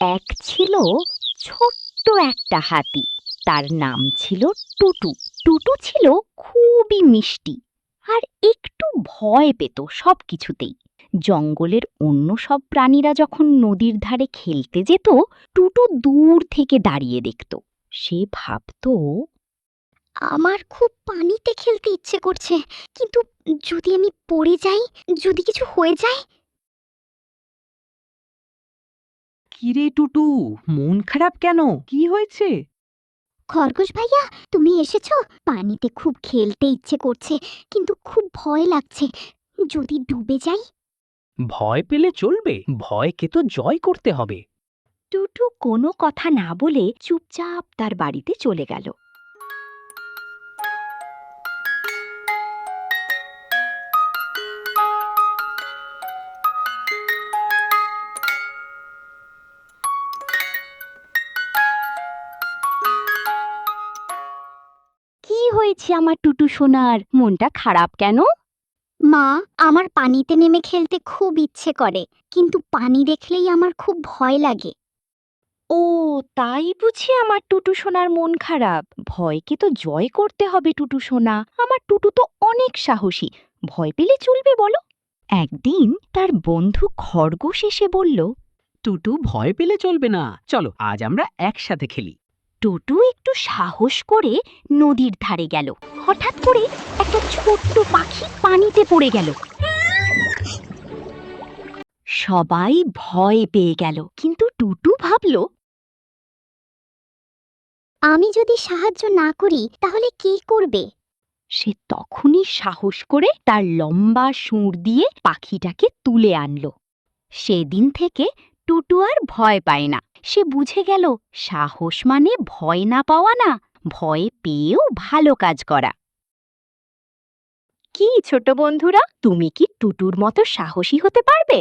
এক ছিল ছোট্ট একটা হাতি। তার নাম ছিল টুটু। টুটু ছিল খুবই মিষ্টি আর একটু ভয় পেত সবকিছুতেই। জঙ্গলের অন্য সব প্রাণীরা যখন নদীর ধারে খেলতে যেত, টুটু দূর থেকে দাঁড়িয়ে দেখত। সে ভাবত, আমার খুব পানিতে খেলতে ইচ্ছে করছে, কিন্তু যদি আমি পড়ে যাই, যদি কিছু হয়ে যায়। কিরে টুটু, মন খারাপ কেন? কি হয়েছে? খরগোশ ভাইয়া, তুমি এসেছো? পানিতে খুব খেলতে ইচ্ছে করছে, কিন্তু খুব ভয় লাগছে। যদি ডুবে যাই। ভয় পেলে চলবে, ভয়কে তো জয় করতে হবে। টুটু কোনো কথা না বলে চুপচাপ তার বাড়িতে চলে গেল। কি হয়েছে আমার টুটু সোনার? মনটা খারাপ কেন? মা, আমার পানিতে নেমে খেলতে খুব ইচ্ছে করে, কিন্তু পানি দেখলেই আমার খুব ভয় লাগে। ও, তাই বুঝি আমার টুটু সোনার মন খারাপ। ভয়কে তো জয় করতে হবে টুটু সোনা। আমার টুটু তো অনেক সাহসী, ভয় পেলে চলবে বলো? একদিন তার বন্ধু খরগোশ এসে বলল, টুটু, ভয় পেলে চলবে না, চলো আজ আমরা একসাথে খেলি। টুটু একটু সাহস করে নদীর ধারে গেল। হঠাৎ করে একটা ছোট্ট পাখি পানিতে পড়ে গেল। সবাই ভয় পেয়ে গেল, কিন্তু টুটু ভাবল, আমি যদি সাহায্য না করি তাহলে কে করবে? সে তখনই সাহস করে তার লম্বা সুঁড় দিয়ে পাখিটাকে তুলে আনলো। সেদিন থেকে টুটু আর ভয় পায় না। সে বুঝে গেল, সাহস মানে ভয় না পাওয়া না, ভয় পেয়েও ভালো কাজ করা। কি ছোট বন্ধুরা, তুমি কি টুটুর মতো সাহসী হতে পারবে?